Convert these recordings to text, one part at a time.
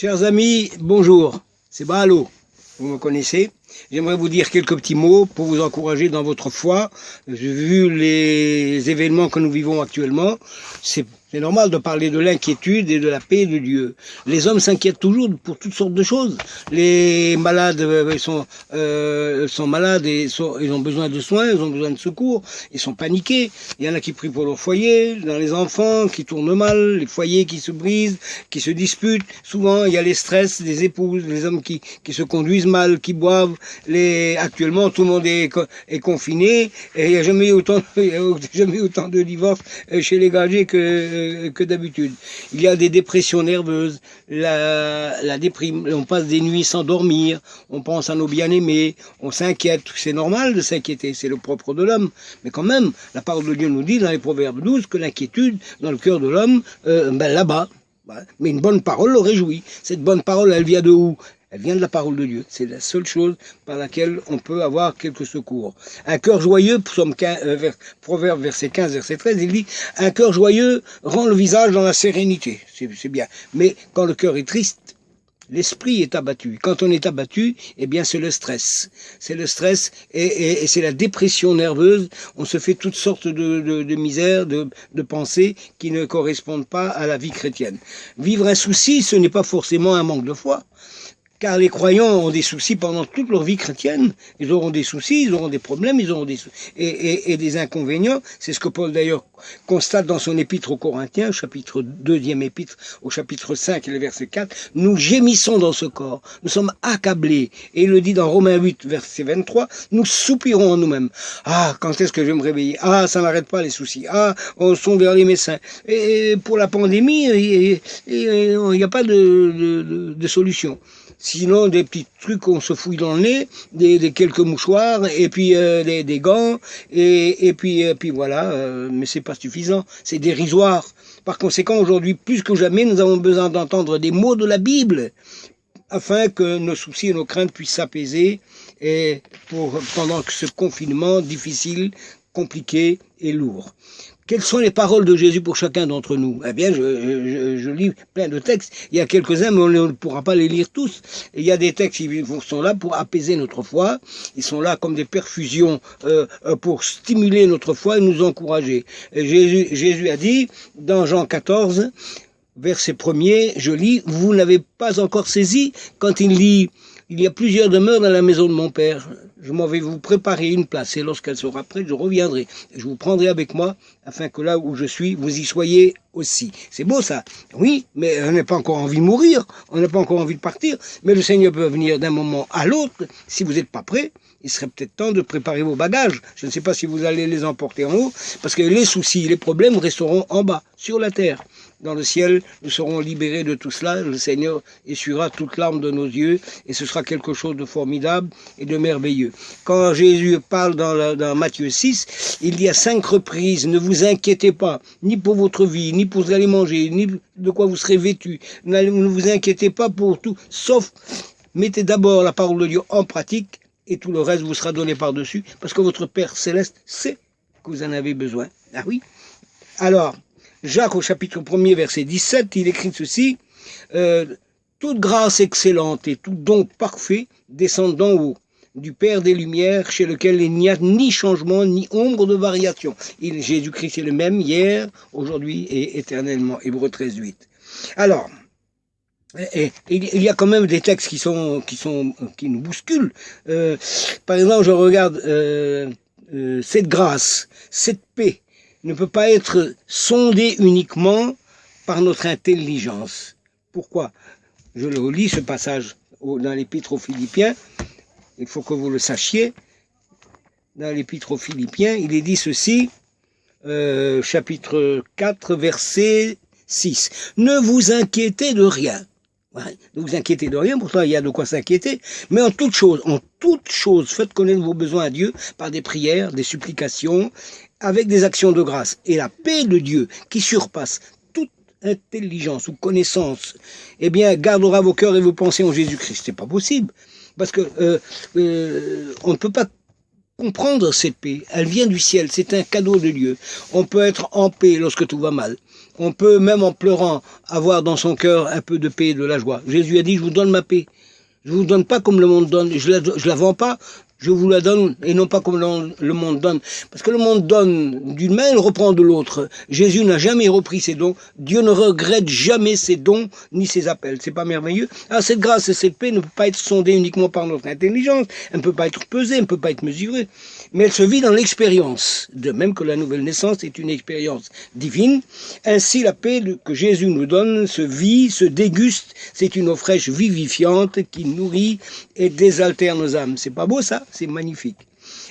Chers amis, bonjour, c'est Bahalo, vous me connaissez. J'aimerais vous dire quelques petits mots pour vous encourager dans votre foi. Vu les événements que nous vivons actuellement, c'est normal de parler de l'inquiétude et de la paix de Dieu. Les hommes s'inquiètent toujours pour toutes sortes de choses. Les malades sont malades et ils ont besoin de soins, ils ont besoin de secours, ils sont paniqués. Il y en a qui prient pour leur foyer, dans les enfants qui tournent mal, les foyers qui se brisent, qui se disputent. Souvent, il y a les stress des épouses, les hommes qui se conduisent mal, qui boivent. Actuellement, tout le monde est confiné et il n'y a jamais eu autant de divorces chez les gagés que d'habitude. Il y a des dépressions nerveuses, la déprime, on passe des nuits sans dormir, on pense à nos bien-aimés, on s'inquiète. C'est normal de s'inquiéter, c'est le propre de l'homme. Mais quand même, la parole de Dieu nous dit dans les Proverbes 12 que l'inquiétude dans le cœur de l'homme, là-bas. Mais une bonne parole le réjouit. Cette bonne parole, elle vient de où? Elle vient de la parole de Dieu. C'est la seule chose par laquelle on peut avoir quelques secours. Un cœur joyeux, Proverbe verset 15, verset 13, il dit « Un cœur joyeux rend le visage dans la sérénité ». C'est bien. Mais quand le cœur est triste, l'esprit est abattu. Quand on est abattu, eh bien c'est le stress. C'est le stress et c'est la dépression nerveuse. On se fait toutes sortes de misères, de pensées qui ne correspondent pas à la vie chrétienne. Vivre un souci, ce n'est pas forcément un manque de foi. Car les croyants ont des soucis pendant toute leur vie chrétienne. Ils auront des soucis, ils auront des problèmes, ils auront et des inconvénients. C'est ce que Paul d'ailleurs constate dans son épître aux Corinthiens, chapitre 2e épître, au chapitre 5 et le verset 4. Nous gémissons dans ce corps, nous sommes accablés. Et il le dit dans Romains 8, verset 23, nous soupirons en nous-mêmes. Ah, quand est-ce que je vais me réveiller? Ah, ça n'arrête pas les soucis. Ah, on sonde vers les médecins. Et pour la pandémie, il n'y a pas de solution. Sinon, des petits trucs qu'on se fouille dans le nez, des quelques mouchoirs, et puis des gants, et puis voilà, mais c'est pas suffisant, c'est dérisoire. Par conséquent, aujourd'hui, plus que jamais, nous avons besoin d'entendre des mots de la Bible, afin que nos soucis et nos craintes puissent s'apaiser, et pendant ce confinement difficile, compliqué et lourd. Quelles sont les paroles de Jésus pour chacun d'entre nous? Eh bien, je lis plein de textes. Il y a quelques-uns, mais on ne pourra pas les lire tous. Et il y a des textes qui sont là pour apaiser notre foi. Ils sont là comme des perfusions pour stimuler notre foi et nous encourager. Et Jésus a dit, dans Jean 14, verset 1er, je lis, « Vous n'avez pas encore saisi » quand il dit « Il y a plusieurs demeures dans la maison de mon Père. Je m'en vais vous préparer une place, et lorsqu'elle sera prête, je reviendrai. Et je vous prendrai avec moi, afin que là où je suis, vous y soyez aussi. » C'est beau ça. Oui, mais on n'a pas encore envie de mourir, on n'a pas encore envie de partir. Mais le Seigneur peut venir d'un moment à l'autre. Si vous n'êtes pas prêt, il serait peut-être temps de préparer vos bagages. Je ne sais pas si vous allez les emporter en haut, parce que les soucis, les problèmes resteront en bas, sur la terre. Dans le ciel, nous serons libérés de tout cela. Le Seigneur essuiera toute larme de nos yeux et ce sera quelque chose de formidable et de merveilleux. Quand Jésus parle dans Matthieu 6, il dit à 5 reprises, ne vous inquiétez pas, ni pour votre vie, ni pour ce que vous allez manger, ni de quoi vous serez vêtus. Ne vous inquiétez pas pour tout, sauf mettez d'abord la parole de Dieu en pratique et tout le reste vous sera donné par-dessus parce que votre Père Céleste sait que vous en avez besoin. Ah oui. Alors, Jacques au chapitre 1er verset 17, il écrit ceci, toute grâce excellente et tout don parfait descendent d'en haut, du Père des Lumières, chez lequel il n'y a ni changement, ni ombre de variation. Jésus-Christ est le même hier, aujourd'hui et éternellement. Hébreux 13, 8. Alors, il y a quand même des textes qui nous bousculent. Par exemple, je regarde cette grâce, cette paix, ne peut pas être sondé uniquement par notre intelligence. Pourquoi? Je le lis ce passage dans l'Épître aux Philippiens. Il faut que vous le sachiez. Dans l'Épître aux Philippiens, il est dit ceci, chapitre 4, verset 6. Ne vous inquiétez de rien. Ouais, ne vous inquiétez de rien, pourtant il y a de quoi s'inquiéter, mais en toute chose, faites connaître vos besoins à Dieu par des prières, des supplications, avec des actions de grâce. Et la paix de Dieu, qui surpasse toute intelligence ou connaissance, eh bien, gardera vos cœurs et vos pensées en Jésus-Christ. C'est pas possible, parce que on ne peut pas comprendre cette paix. Elle vient du ciel, c'est un cadeau de Dieu. On peut être en paix lorsque tout va mal. On peut, même en pleurant, avoir dans son cœur un peu de paix et de la joie. Jésus a dit, je vous donne ma paix. Je vous donne pas comme le monde donne. Je la vends pas. Je vous la donne et non pas comme le monde donne. Parce que le monde donne d'une main, il reprend de l'autre. Jésus n'a jamais repris ses dons. Dieu ne regrette jamais ses dons ni ses appels. C'est pas merveilleux? Alors cette grâce et cette paix ne peut pas être sondée uniquement par notre intelligence. Elle ne peut pas être pesée, elle ne peut pas être mesurée. Mais elle se vit dans l'expérience. De même que la nouvelle naissance est une expérience divine. Ainsi la paix que Jésus nous donne se vit, se déguste. C'est une eau fraîche vivifiante qui nourrit et désaltère nos âmes. C'est pas beau ça? C'est magnifique.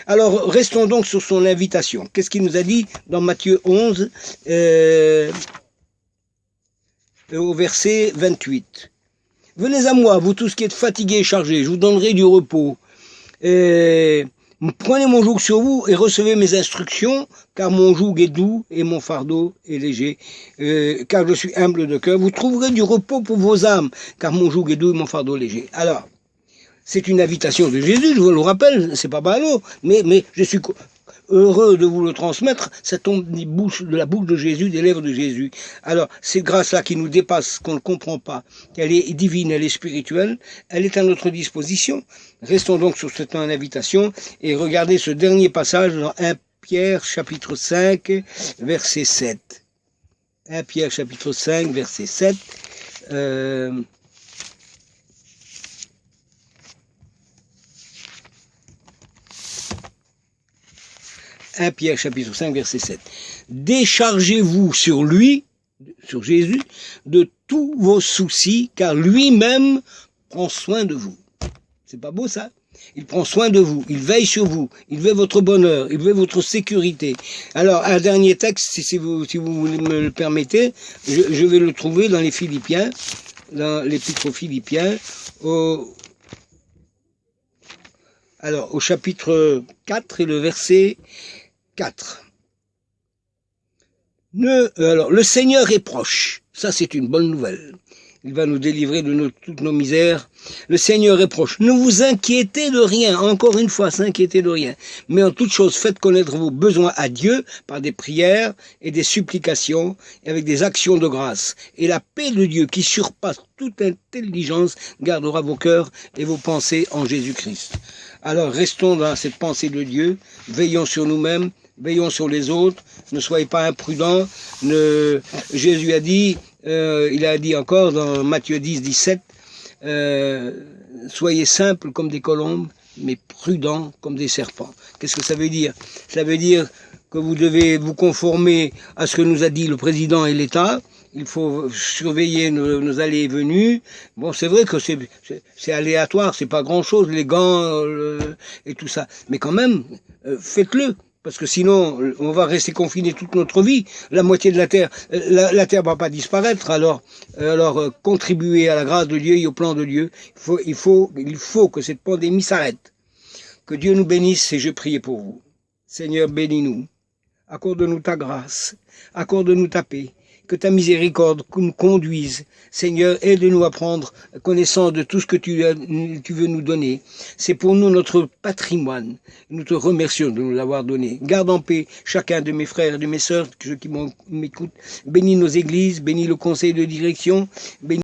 Alors, restons donc sur son invitation. Qu'est-ce qu'il nous a dit dans Matthieu 11, au verset 28? Venez à moi, vous tous qui êtes fatigués et chargés, je vous donnerai du repos. Prenez mon joug sur vous et recevez mes instructions, car mon joug est doux et mon fardeau est léger, car je suis humble de cœur. Vous trouverez du repos pour vos âmes, car mon joug est doux et mon fardeau est léger. Alors, c'est une invitation de Jésus, je vous le rappelle, c'est pas ballot, mais je suis heureux de vous le transmettre, ça tombe de la bouche de Jésus, des lèvres de Jésus. Alors, cette grâce-là qui nous dépasse, qu'on ne comprend pas, qu'elle est divine, elle est spirituelle, elle est à notre disposition. Restons donc sur cette invitation et regardez ce dernier passage dans 1 Pierre chapitre 5, verset 7. 1 Pierre chapitre 5, verset 7. 1 Pierre chapitre 5 verset 7. Déchargez-vous sur lui, sur Jésus, de tous vos soucis, car lui-même prend soin de vous. C'est pas beau ça? Il prend soin de vous, il veille sur vous, il veut votre bonheur, il veut votre sécurité. Alors, un dernier texte, si vous me le permettez, je vais le trouver dans les Philippiens, dans l'épître aux Philippiens, au chapitre 4 et le verset 4. Le Seigneur est proche. Ça, c'est une bonne nouvelle. Il va nous délivrer de toutes nos misères. Le Seigneur est proche. Ne vous inquiétez de rien. Encore une fois, s'inquiétez de rien. Mais en toute chose, faites connaître vos besoins à Dieu par des prières et des supplications et avec des actions de grâce. Et la paix de Dieu qui surpasse toute intelligence gardera vos cœurs et vos pensées en Jésus-Christ. Alors, restons dans cette pensée de Dieu. Veillons sur nous-mêmes. Veillons sur les autres, ne soyez pas imprudents. Jésus a dit, il a dit encore dans Matthieu 10, 17, soyez simples comme des colombes, mais prudents comme des serpents. Qu'est-ce que ça veut dire? Ça veut dire que vous devez vous conformer à ce que nous a dit le président et l'État. Il faut surveiller nos allées et venues. Bon, c'est vrai que c'est aléatoire, c'est pas grand-chose, les gants et tout ça. Mais quand même, faites-le. Parce que sinon, on va rester confiné toute notre vie. La moitié de la terre, la terre va pas disparaître. Alors, contribuer à la grâce de Dieu et au plan de Dieu. Il faut que cette pandémie s'arrête. Que Dieu nous bénisse et je prie pour vous. Seigneur, bénis-nous. Accorde-nous ta grâce. Accorde-nous ta paix. Que ta miséricorde nous conduise. Seigneur, aide-nous à prendre connaissance de tout ce que tu veux nous donner. C'est pour nous notre patrimoine. Nous te remercions de nous l'avoir donné. Garde en paix chacun de mes frères et de mes sœurs, ceux qui m'écoutent. Bénis nos églises, bénis le conseil de direction, bénis